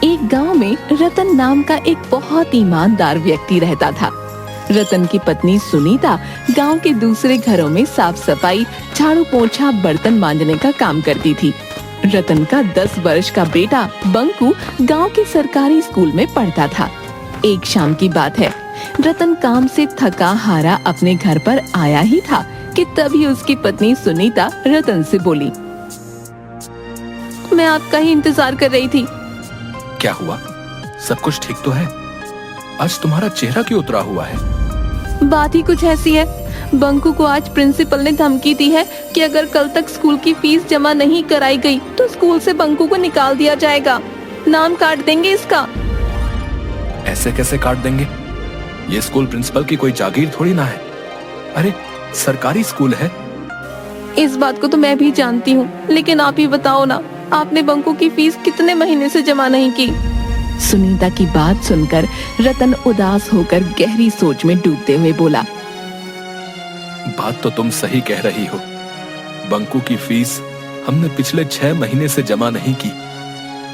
एक गांव में रतन नाम का एक बहुत ईमानदार व्यक्ति रहता था। रतन की पत्नी सुनीता गांव के दूसरे घरों में साफ सफाई, झाड़ू पोछा, बर्तन मांजने का काम करती थी। रतन का 10 वर्ष का बेटा बंकू गांव के सरकारी स्कूल में पढ़ता था। एक शाम की बात है, रतन काम से थका हारा अपने घर पर आया ही था कि तभी उसकी पत्नी सुनीता रतन से बोली, मैं आपका ही इंतजार कर रही थी। क्या हुआ? सब कुछ ठीक तो है? आज तुम्हारा चेहरा क्यों उतरा हुआ है? बात ही कुछ ऐसी है, बंकू को आज प्रिंसिपल ने धमकी दी है कि अगर कल तक स्कूल की फीस जमा नहीं कराई गई तो स्कूल से बंकू को निकाल दिया जाएगा। नाम काट देंगे इसका। ऐसे कैसे काट देंगे? ये स्कूल प्रिंसिपल की कोई जागीर थोड़ी ना है। अरे सरकारी स्कूल है। इस बात को तो मैं भी जानती हूँ, लेकिन आप ही बताओ ना, आपने बंकू की फीस कितने महीने से जमा नहीं की? सुनीता की बात सुनकर रतन उदास होकर गहरी सोच में डूबते हुए बोला, बात तो तुम सही कह रही हो। बंकू की फीस हमने पिछले 6 महीने से जमा नहीं की।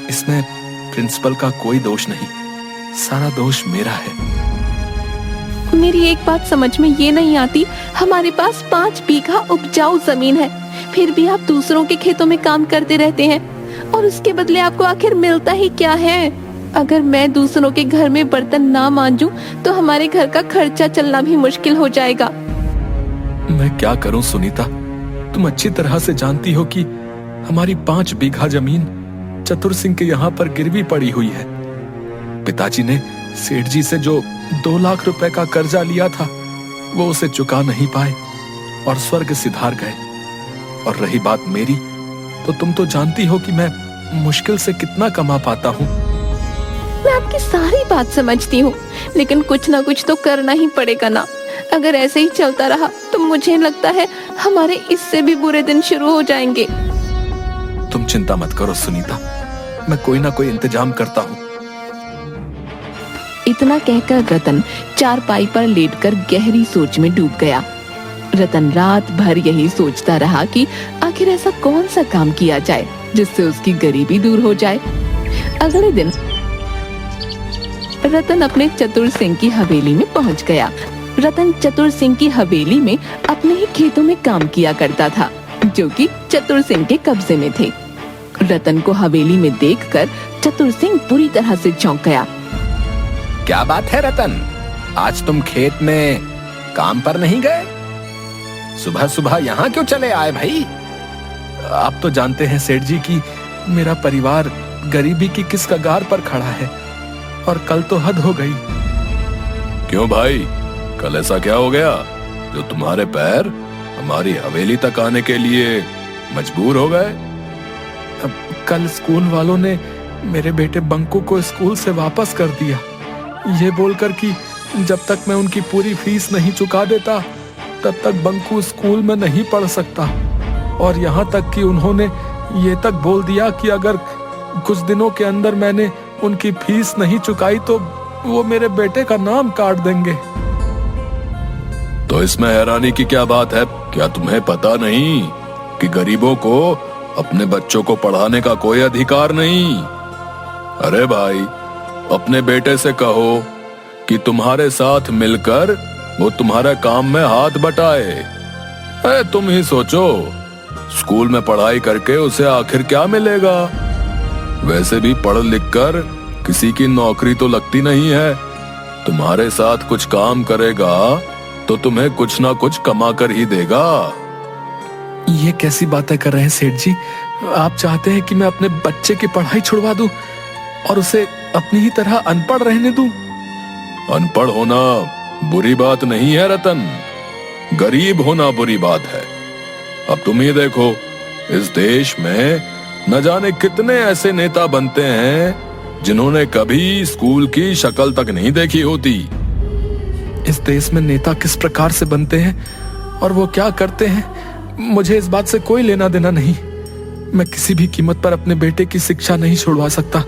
इसमें प्रिंसिपल का कोई दोष नहीं, सारा दोष मेरा है। मेरी एक बात समझ में ये नहीं आती, हमारे पास 5 बीघा उपजाऊ जमीन है, फिर भी आप दूसरों के खेतों में काम करते रहते हैं और उसके बदले आपको आखिर मिलता ही क्या है? अगर मैं दूसरों के घर में बर्तन ना मांजूं तो हमारे घर का खर्चा चलना भी मुश्किल हो जाएगा। मैं क्या करूं सुनीता? तुम अच्छी तरह से जानती हो कि हमारी 5 बीघा जमीन चतुर सिंह के यहाँ पर गिरवी पड़ी हुई है। पिताजी ने सेठ जी से जो 2 लाख रुपए का कर्जा लिया था वो उसे चुका नहीं पाए और स्वर्ग सिधार गए। और रही बात मेरी, तो तुम तो जानती हो कि मैं मुश्किल से कितना कमा पाता हूँ। मैं आपकी सारी बात समझती हूँ, लेकिन कुछ ना कुछ तो करना ही पड़ेगा ना। अगर ऐसे ही चलता रहा तो मुझे लगता है हमारे इससे भी बुरे दिन शुरू हो जाएंगे। तुम चिंता मत करो सुनीता, मैं कोई ना कोई इंतजाम करता हूँ। इतना कहकर रतन चारपाई पर लेटकर गहरी सोच में डूब गया। रतन रात भर यही सोचता रहा कि आखिर ऐसा कौन सा काम किया जाए जिससे उसकी गरीबी दूर हो जाए। अगले दिन रतन अपने चतुर सिंह की हवेली में पहुंच गया। रतन चतुर सिंह की हवेली में अपने ही खेतों में काम किया करता था, जो कि चतुर सिंह के कब्जे में थे। रतन को हवेली में देखकर चतुर सिंह पूरी तरह से चौंक गया। क्या बात है रतन, आज तुम खेत में काम पर नहीं गए? सुबह सुबह यहाँ क्यों चले आए भाई? आप तो जानते हैं सेठ जी कि मेरा परिवार गरीबी की किस कगार पर खड़ा है और कल तो हद हो गई। क्यों भाई, कल ऐसा क्या हो गया जो तुम्हारे पैर हमारी हवेली तक आने के लिए मजबूर हो गए? कल स्कूल वालों ने मेरे बेटे बंकू को स्कूल से वापस कर दिया, ये बोलकर कि जब तक मैं उनकी पूरी फीस नहीं चुका देता तब तक बंकू स्कूल में नहीं पढ़ सकता। और यहाँ तक कि उन्होंने ये तक बोल दिया कि अगर कुछ दिनों के अंदर मैंने उनकी फीस नहीं चुकाई तो वो मेरे बेटे का नाम काट देंगे। तो इसमें हैरानी की क्या बात है? क्या तुम्हें पता नहीं कि गरीबों को अपने बच्चों को पढ़ाने का कोई अधिकार नहीं? अरे भाई, अपने बेटे से कहो कि तुम्हारे साथ मिलकर वो तुम्हारे काम में हाथ बटाए। अरे तुम ही सोचो, स्कूल में पढ़ाई करके उसे आखिर क्या मिलेगा? वैसे भी पढ़ लिख कर किसी की नौकरी तो लगती नहीं है। तुम्हारे साथ कुछ काम करेगा तो तुम्हें कुछ ना कुछ कमा कर ही देगा। ये कैसी बातें कर रहे हैं सेठ जी? आप चाहते हैं कि मैं अपने बच्चे की पढ़ाई छुड़वा दूं और उसे अपनी ही तरह अनपढ़ रहने दूं? अनपढ़ होना बुरी बात नहीं है रतन, गरीब होना बुरी बात है। अब तुम ही देखो, इस देश में न जाने कितने ऐसे नेता बनते हैं जिन्होंने कभी स्कूल की शक्ल तक नहीं देखी होती। इस देश में नेता किस प्रकार से बनते हैं और वो क्या करते हैं, मुझे इस बात से कोई लेना देना नहीं। मैं किसी भी कीमत पर अपने बेटे की शिक्षा नहीं छुड़वा सकता,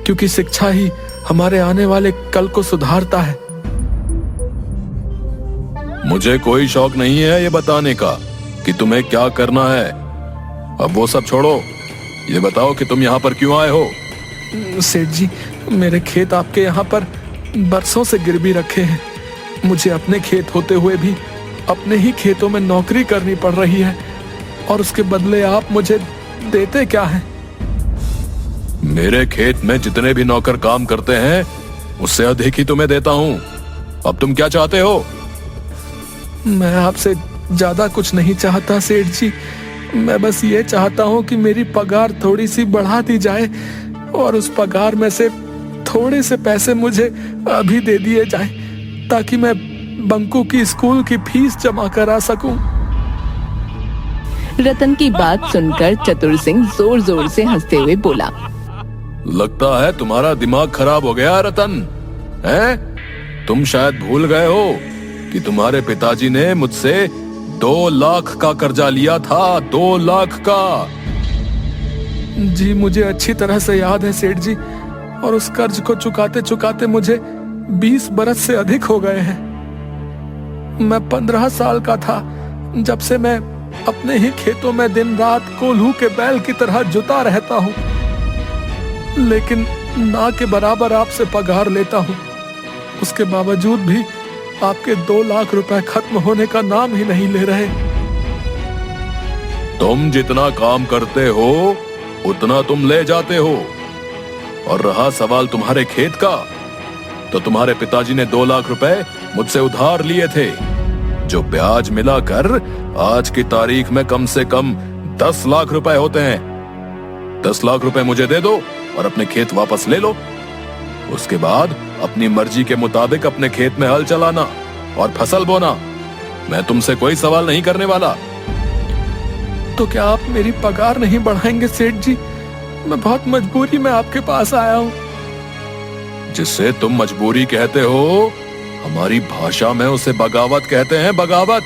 क्योंकि शिक्षा ही हमारे आने वाले कल को सुधारता है। मुझे कोई शौक नहीं है ये बताने का कि तुम्हें क्या करना है। अब वो सब छोड़ो, ये बताओ कि तुम यहाँ पर क्यों आए हो? सेठ जी, मेरे खेत आपके यहाँ पर बरसों से गिरवी रखे हैं। मुझे अपने खेत होते हुए भी अपने ही खेतों में नौकरी करनी पड़ रही है, और उसके बदले आप मुझे देते क्या हैं? मेरे खेत में जितने भी नौकर काम करते हैं उससे अधिक ही तुम्हें देता हूँ। अब तुम क्या चाहते हो? मैं आपसे ज्यादा कुछ नहीं चाहता सेठ जी। मैं बस ये चाहता हूँ कि मेरी पगार थोड़ी सी बढ़ा दी जाए, और उस पगार में से थोड़े से पैसे मुझे अभी दे दिए जाए, ताकि मैं बंकू की स्कूल की फीस जमा करा सकूं। रतन की बात सुनकर चतुर सिंह जोर जोर से हंसते हुए बोला, लगता है तुम्हारा दिमाग खराब हो गया रतन, हैं? तुम शायद भूल गए हो कि तुम्हारे पिताजी ने मुझसे 2 लाख का कर्जा लिया था। 2 लाख का। जी, मुझे अच्छी तरह से याद है सेठ जी, और उस कर्ज को चुकाते चुकाते मुझे 20 बरस से अधिक हो गए हैं। मैं 15 साल का था जब से मैं अपने ही खेतों में दिन रात कोल्हू के बैल की तरह जुता रहता हूँ, लेकिन ना के बराबर आपसे पगार लेता हूँ। उसके बावजूद भी आपके 2 लाख रुपए खत्म होने का नाम ही नहीं ले रहे। तुम जितना काम करते हो उतना तुम ले जाते हो, और रहा सवाल तुम्हारे खेत का, तो तुम्हारे पिताजी ने 2 लाख रुपए मुझसे उधार लिए थे, जो ब्याज मिलाकर आज की तारीख में कम से कम 10 लाख रुपए होते हैं। 10 लाख रुपए मुझे दे दो और अपने खेत वापस ले लो। उसके बाद अपनी मर्जी के मुताबिक अपने खेत में हल चलाना और फसल बोना। मैं तुमसे कोई सवाल नहीं करने वाला। तो क्या आप मेरी पगार नहीं बढ़ाएंगे सेठ जी? मैं बहुत मजबूरी में आपके पास आया हूँ। जिससे तुम मजबूरी कहते हो, हमारी भाषा में उसे बगावत कहते हैं, बगावत।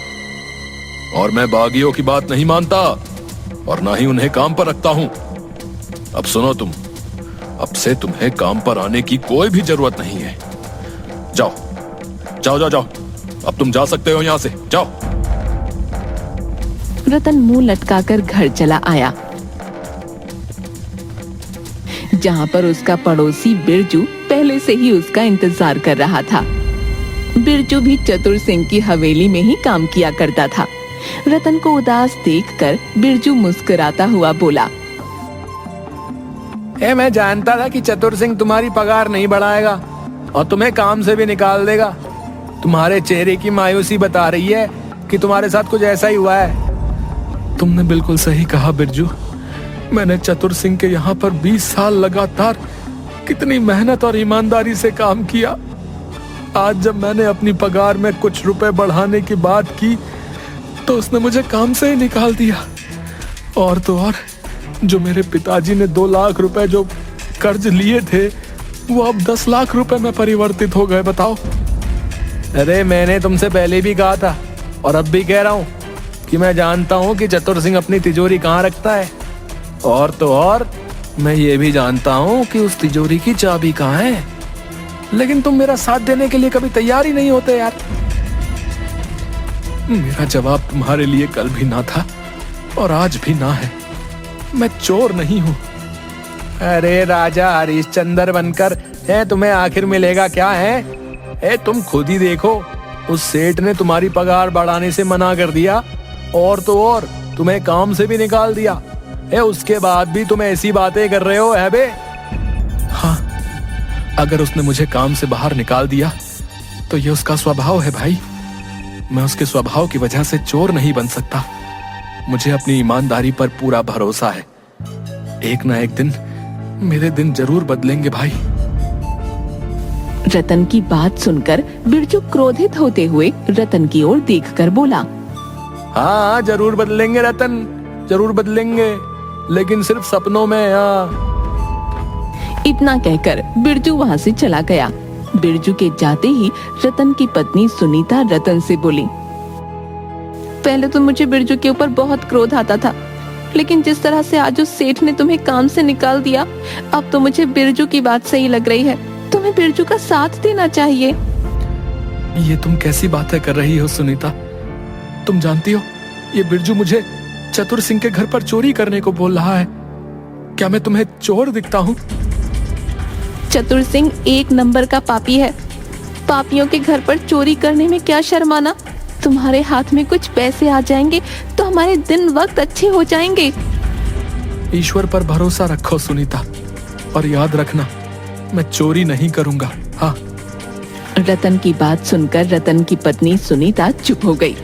और मैं बागियों की बात नहीं मानता, और ना ही उन्हें काम पर रखता हूं। अब सुनो तुम, अब से तुम्हें काम पर आने की कोई भी जरूरत नहीं है। जाओ जाओ जाओ जाओ, अब तुम जा सकते हो यहां से, जाओ। रतन मुंह लटकाकर घर चला आया, जहां पर उसका पड़ोसी बिरजू पहले से ही उसका इंतजार कर रहा था। बिरजू भी चतुर सिंह की हवेली में ही काम किया करता था। रतन को उदास देखकर बिरजू मुस्कुराता हुआ बोला, मैं जानता था कि चतुर सिंह तुम्हारी पगार नहीं बढ़ाएगा और तुम्हें काम से भी निकाल देगा। तुम्हारे चेहरे की मायूसी बता रही है कि तुम्हारे साथ कुछ ऐसा ही हुआ है। तुमने बिल्कुल सही कहा बिरजू। मैंने चतुर सिंह के यहाँ पर 20 साल लगातार कितनी मेहनत और ईमानदारी से काम किया। आज जब मैंने अपनी पगार में कुछ रुपए बढ़ाने की बात की, तो उसने मुझे काम से ही निकाल दिया। और तो और, जो मेरे पिताजी ने 2 लाख रुपए जो कर्ज लिए थे, वो अब 10 लाख रुपए में परिवर्तित हो गए। बताओ। अरे मैंने तुमसे पहले भी कहा था, और अब भी कह रहा हूँ कि मैं जानता हूँ कि चतुर सिंह अपनी तिजोरी कहाँ रखता है। और तो और, मैं ये भी जानता हूँ कि उस तिजोरी की चाबी कहाँ है। लेकिन तुम मेरा साथ देने के लिए कभी तैयार ही नहीं होते यार। मेरा जवाब तुम्हारे लिए कल भी ना था और आज भी ना है। मैं चोर नहीं हूँ। अरे राजा हरिश्चंद्र बनकर है, तुम्हें आखिर मिलेगा क्या है? तुम खुद ही देखो, उस सेठ ने तुम्हारी पगार बढ़ाने से मना कर दिया, और तो और तुम्हें काम से भी निकाल दिया। उसके बाद भी तुम ऐसी बातें कर रहे हो है बे? हाँ, अगर उसने मुझे काम से बाहर निकाल दिया तो ये उसका स्वभाव है भाई। मैं उसके स्वभाव की वजह से चोर नहीं बन सकता। मुझे अपनी ईमानदारी पर पूरा भरोसा है। एक ना एक दिन मेरे दिन जरूर बदलेंगे भाई। रतन की बात सुनकर बिरजू क्रोधित होते हुए रतन की ओर देखकर बोला, हाँ जरूर बदलेंगे रतन, जरूर बदलेंगे, लेकिन सिर्फ सपनों में। हाँ। इतना कहकर बिरजू वहां से चला गया। बिरजू के जाते ही रतन की पत्नी सुनीता रतन से बोली, पहले तो मुझे बिरजू के ऊपर बहुत क्रोध आता था, लेकिन जिस तरह से आज उस सेठ ने तुम्हें काम से निकाल दिया, अब तो मुझे बिरजू की बात सही लग रही है। तुम्हें बिरजू का साथ देना चाहिए। ये तुम कैसी बातें कर रही हो सुनीता? तुम जानती हो, ये बिरजू मुझे चतुर सिंह के घर पर चोरी करने को बोल रहा है। क्या मैं तुम्हें चोर दिखता हूँ? चतुर सिंह एक नंबर का पापी है। पापियों के घर पर चोरी करने में क्या शर्माना। तुम्हारे हाथ में कुछ पैसे आ जाएंगे तो हमारे दिन वक्त अच्छे हो जाएंगे। ईश्वर पर भरोसा रखो सुनीता, और याद रखना मैं चोरी नहीं करूंगा। हाँ। रतन की बात सुनकर रतन की पत्नी सुनीता चुप हो गई।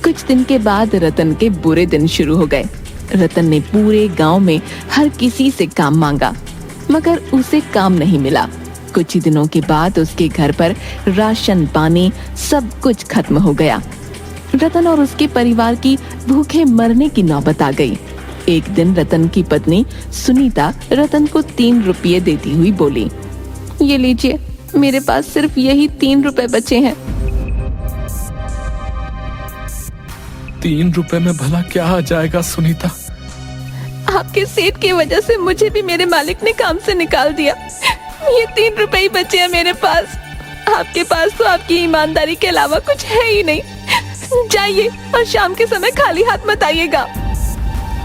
कुछ दिन के बाद रतन के बुरे दिन शुरू हो गए। रतन ने पूरे गांव में हर किसी से काम मांगा, मगर उसे काम नहीं मिला। कुछ ही दिनों के बाद उसके घर पर राशन पानी सब कुछ खत्म हो गया। रतन और उसके परिवार की भूखे मरने की नौबत आ गई। एक दिन रतन की पत्नी सुनीता रतन को 3 रुपये देती हुई बोली, ये लीजिए, मेरे पास सिर्फ यही 3 रुपए बचे हैं। 3 रुपए में भला क्या आ जाएगा सुनीता? आपके सेठ की वजह से मुझे भी मेरे मालिक ने काम से निकाल दिया। ये 3 रुपए ही बचे हैं मेरे पास। आपके पास तो आपकी ईमानदारी के अलावा कुछ है ही नहीं। जाइए और शाम के समय खाली हाथ मत आइएगा।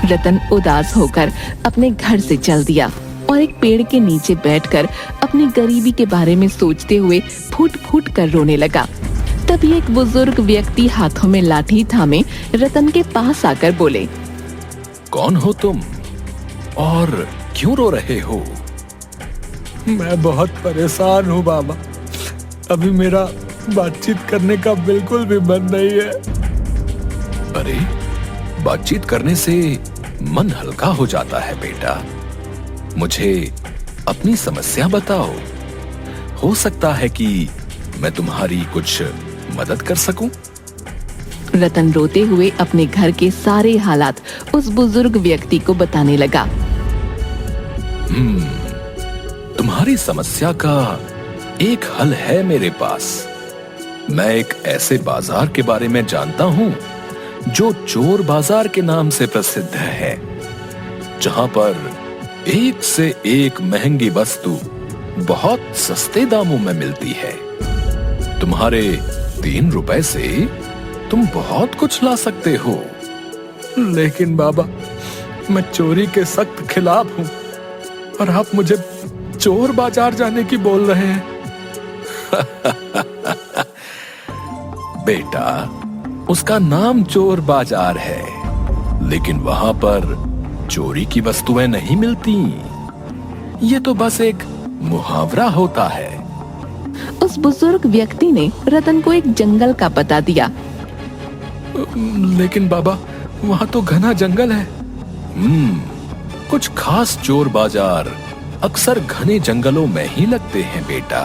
रतन उदास होकर अपने घर से चल दिया और एक पेड़ के नीचे बैठकर अपनी गरीबी के बारे में सोचते हुए फूट फूट कर रोने लगा। तभी एक बुजुर्ग व्यक्ति हाथों में लाठी थामे रतन के पास आकर बोले, कौन हो तुम और क्यों रो रहे हो? मैं बहुत परेशान हूँ बाबा। अभी मेरा बातचीत करने का बिल्कुल भी मन नहीं है। अरे, बातचीत करने से मन हल्का हो जाता है बेटा। मुझे अपनी समस्या बताओ, हो सकता है कि मैं तुम्हारी कुछ मदद कर सकूं। रतन रोते हुए अपने घर के सारे हालात उस बुजुर्ग व्यक्ति को बताने लगा। तुम्हारी समस्या का एक हल है मेरे पास। मैं एक ऐसे बाजार के बारे में जानता हूं जो चोर बाजार के नाम से प्रसिद्ध है, जहां पर एक से एक महंगी वस्तु बहुत सस्ते दामों में मिलती है। तुम्हारे 3 रुपए से तुम बहुत कुछ ला सकते हो। लेकिन बाबा, मैं चोरी के सख्त खिलाफ हूँ और आप मुझे चोर बाजार जाने की बोल रहे हैं। बेटा, उसका नाम चोर बाजार है, लेकिन वहां पर चोरी की वस्तुएं नहीं मिलती। ये तो बस एक मुहावरा होता है। उस बुजुर्ग व्यक्ति ने रतन को एक जंगल का पता दिया। लेकिन बाबा, वहां तो घना जंगल है। कुछ खास चोर बाजार अक्सर घने जंगलों में ही लगते हैं बेटा।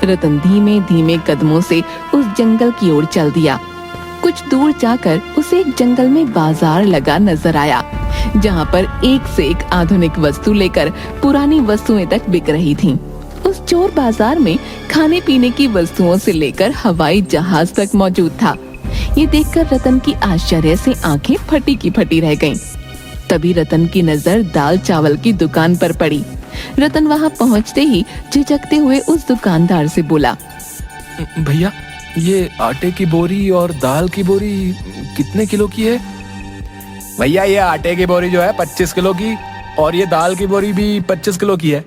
रतन धीमे धीमे कदमों से उस जंगल की ओर चल दिया। कुछ दूर जाकर उसे एक जंगल में बाजार लगा नजर आया, जहाँ पर एक से एक आधुनिक वस्तु लेकर पुरानी वस्तुएं तक बिक रही थीं। उस चोर बाजार में खाने पीने की वस्तुओं से लेकर हवाई जहाज तक मौजूद था। ये देखकर रतन की आश्चर्य से आंखें फटी की फटी रह गईं। तभी रतन की नजर दाल चावल की दुकान पर पड़ी। रतन वहां पहुंचते ही झिझकते हुए उस दुकानदार से बोला, भैया, ये आटे की बोरी और दाल की बोरी कितने किलो की है? भैया, ये आटे की बोरी जो है 25 किलो की, और ये दाल की बोरी भी 25 किलो की है।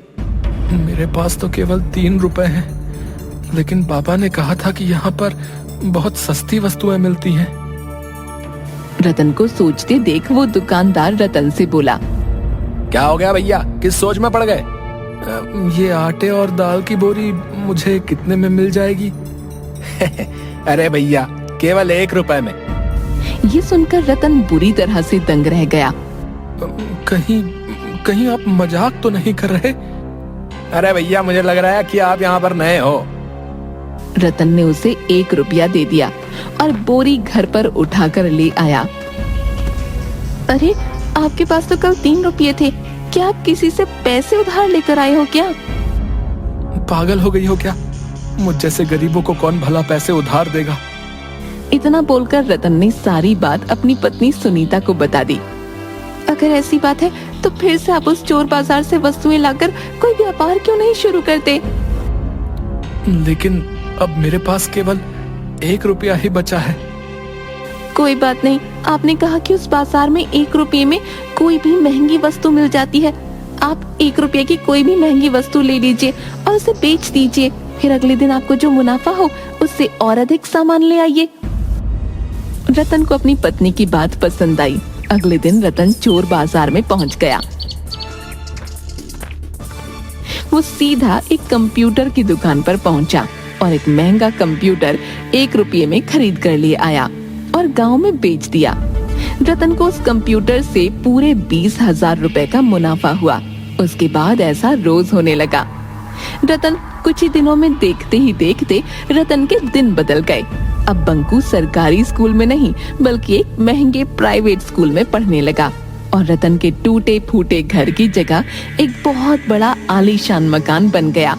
मेरे पास तो केवल 3 रुपए हैं, लेकिन बाबा ने कहा था कि यहाँ पर बहुत सस्ती वस्तुएं मिलती हैं। रतन को सोचते देख वो दुकानदार रतन से बोला, क्या हो गया भैया, किस सोच में पड़ गए? ये आटे और दाल की बोरी मुझे कितने में मिल जाएगी? अरे भैया, केवल 1 रुपए में। ये सुनकर रतन बुरी तरह से दंग रह गया। कहीं आप मजाक तो नहीं कर रहे? अरे भैया, मुझे लग रहा है कि आप यहाँ पर नए हो। रतन ने उसे 1 रुपया दे दिया और बोरी घर पर उठाकर ले आया। अरे, आपके पास तो कल 3 रुपये थे। क्या आप किसी से पैसे उधार लेकर आए हो क्या? पागल हो गई हो क्या? मुझ जैसे गरीबों को कौन भला पैसे उधार देगा? इतना बोलकर रतन ने सारी बात अपनी पत्नी सुनीता को बता दी। अगर ऐसी बात है तो फिर से आप उस चोर बाजार से वस्तुएं लाकर कोई व्यापार क्यों नहीं शुरू करते? लेकिन अब मेरे पास केवल 1 रुपया ही बचा है। कोई बात नहीं, आपने कहा कि उस बाजार में 1 रुपये में कोई भी महंगी वस्तु मिल जाती है। आप 1 रुपये की कोई भी महंगी वस्तु ले लीजिए और उसे बेच दीजिए। फिर अगले दिन आपको जो मुनाफा हो उससे और अधिक सामान ले आइए। रतन को अपनी पत्नी की बात पसंद आई। अगले दिन रतन चोर बाजार में पहुंच गया। वो सीधा एक कंप्यूटर की दुकान पर पहुंचा और एक महंगा कंप्यूटर 1 रुपये में खरीद कर लिए आया और गांव में बेच दिया। रतन को उस कंप्यूटर से पूरे 20,000 रुपए का मुनाफा हुआ। उसके बाद ऐसा रोज होने लगा। रतन कुछ ही दिनों में देखते ही देखते रतन के दिन बदल गए। अब बंकू सरकारी स्कूल में नहीं बल्कि एक महंगे प्राइवेट स्कूल में पढ़ने लगा और रतन के टूटे फूटे घर की जगह एक बहुत बड़ा आलीशान मकान बन गया।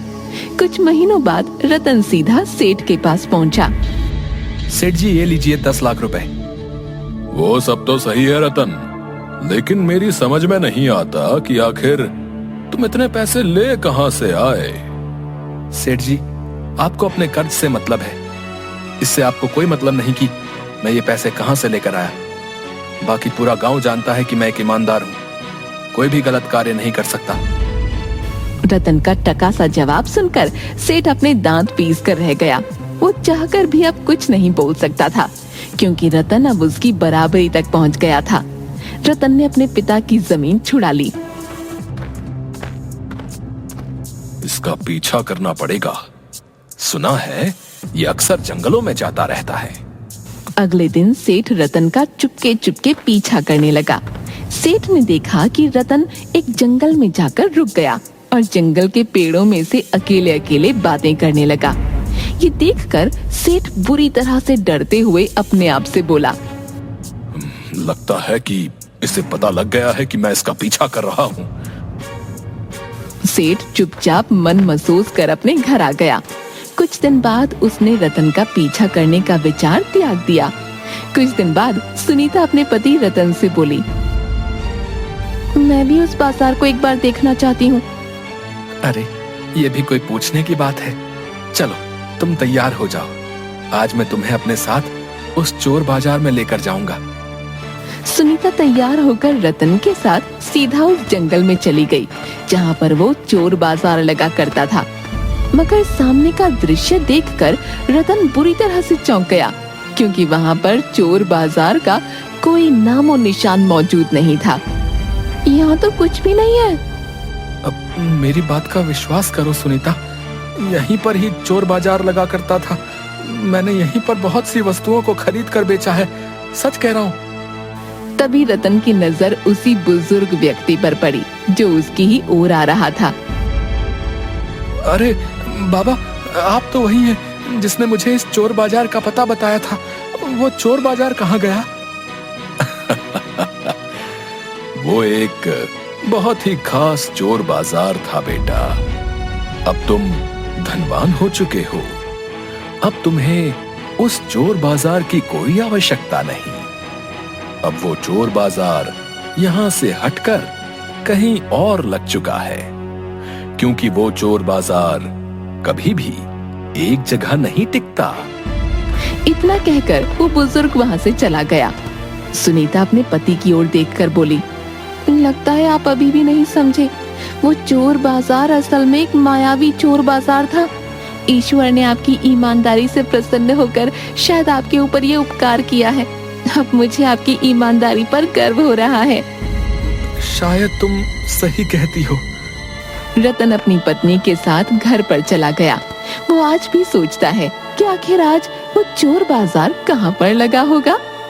कुछ महीनों बाद रतन सीधा सेठ के पास पहुंचा। सेठ जी, ये लीजिए 10 लाख रुपए। वो सब तो सही है रतन, लेकिन मेरी समझ में नहीं आता कि आखिर तुम इतने पैसे ले कहां से आए। सेठ जी, आपको अपने कर्ज से मतलब है। इससे आपको कोई मतलब नहीं कि मैं ये पैसे कहां से लेकर आया। बाकी पूरा गांव जानता है कि मैं एक ईमानदार हूं, कोई भी गलत कार्य नहीं कर सकता। रतन का टका सा जवाब सुनकर सेठ अपने दांत पीस कर रह गया। वो चाहकर भी अब कुछ नहीं बोल सकता था क्योंकि रतन अब उसकी बराबरी तक पहुंच गया था। रतन ने अपने पिता की जमीन छुड़ा ली। इसका पीछा करना पड़ेगा। सुना है ये अक्सर जंगलों में जाता रहता है। अगले दिन सेठ रतन का चुपके चुपके पीछा करने लगा। सेठ ने देखा कि रतन एक जंगल में जाकर रुक गया और जंगल के पेड़ों में से अकेले अकेले बातें करने लगा। ये देखकर सेठ बुरी तरह से डरते हुए अपने आप से बोला, लगता है कि इसे पता लग गया है कि मैं इसका पीछा कर रहा हूँ। सेठ चुपचाप मन महसूस कर अपने घर आ गया। कुछ दिन बाद उसने रतन का पीछा करने का विचार त्याग दिया। कुछ दिन बाद सुनीता अपने पति रतन से बोली, मैं भी उस बाजार को एक बार देखना चाहती हूँ। अरे, ये भी कोई पूछने की बात है। चलो, तुम तैयार हो जाओ। आज मैं तुम्हें अपने साथ उस चोर बाजार में लेकर जाऊंगा। सुनीता तैयार होकर रतन के साथ सीधा उस जंगल में चली गई जहाँ पर वो चोर बाजार लगा करता था। मगर सामने का दृश्य देखकर रतन बुरी तरह से चौंक गया क्योंकि वहाँ पर चोर बाजार का कोई नामो निशान मौजूद नहीं था। यहाँ तो कुछ भी नहीं है। अब मेरी बात का विश्वास करो सुनीता, यहीं पर ही चोर बाजार लगा करता था। मैंने यहीं पर बहुत सी वस्तुओं को खरीद कर बेचा है, सच कह रहा हूँ। तभी रतन की नजर उसी बुजुर्ग व्यक्ति पर पड़ी जो उसकी ही ओर आ रहा था। अरे बाबा, आप तो वही हैं जिसने मुझे इस चोर बाजार का पता बताया था। वो चोर बाजार कहाँ गया? वो एक बहुत ही खास चोर बाजार था बेटा। अब तुम धनवान हो चुके हो। अब तुम्हें उस चोर बाजार की कोई आवश्यकता नहीं। अब वो चोर बाजार यहाँ से हटकर कहीं और लग चुका है, क्योंकि वो चोर बाजार कभी भी एक जगह नहीं टिकता। इतना कहकर वो बुजुर्ग वहाँ से चला गया। सुनीता अपने पति की ओर देखकर बोली, लगता है आप अभी भी नहीं समझे। वो चोर बाजार असल में एक मायावी चोर बाजार था। ईश्वर ने आपकी ईमानदारी से प्रसन्न होकर शायद आपके ऊपर ये उपकार किया है। अब मुझे आपकी ईमानदारी पर गर्व हो रहा है। शायद तुम सही कहती हो। रतन अपनी पत्नी के साथ घर पर चला गया। वो आज भी सोचता है कि आखिर आज वो चोर बाजार कहाँ पर लगा होगा।